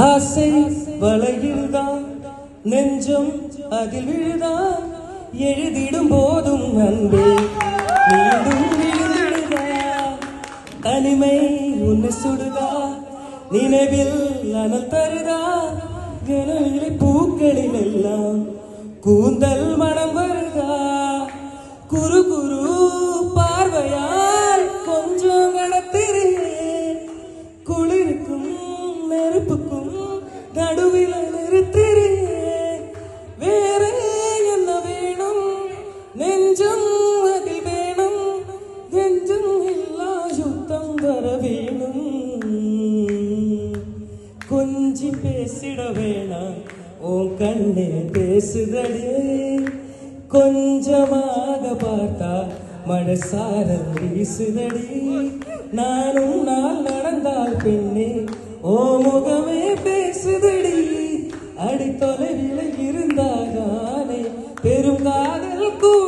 ஆசை வலையில்தான் நெஞ்சம் அதில் விழுதான் எழுதிடும் போதும் அன்பே மீண்டும் விழுந்தா தனிமை உன்னை சுடுதா நினைவில் அனல் தருதா கனவிலை பூக்களில் எல்லாம் கூந்தல் மனம் வருதா குரு குரு பார்வையால் கொஞ்சம் நடத்திறேன் குளிருக்கும் நெருப்புக்கும் நடுவில் நிறுத்திறேன் வேற என்ன வேணும் நெஞ்சம் அதில் வேணும் நெஞ்சம் இல்லா சுத்தம் வர வேணும் கொஞ்சி பேசிட வேணாம் உன் கண்ணே பேசுதடே கொஞ்சமாக பார்த்தா மனசாரல் வீசுதடி நானும் நாள் நடந்தால் பெண்ணே ஓ முகமே பேசுதடி அடி தொலைவில் இருந்தாகானே பெரும் காதல் கூட